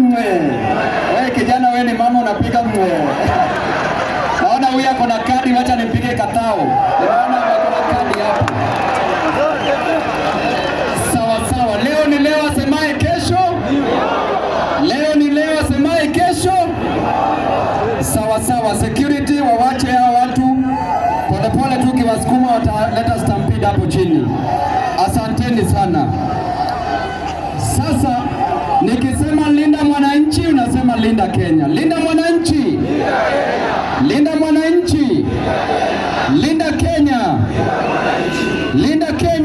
mwe. Wewe kijana, wewe ni mama unapiga mwe. Naona huyu ako na kadi, wacha nimpige katao. Naona ako na kadi hapo. Sawa sawa, leo ni leo, asemaye kesho. Leo ni leo, asemaye kesho. Sawa sawa, security wawache hao watu polepole tu, kiwasukuma wataleta stampede hapo chini. Asanteni sana. Sasa nikisema linda mwananchi, unasema linda Kenya. Linda mwananchi, linda mwananchi, linda Kenya, linda Kenya.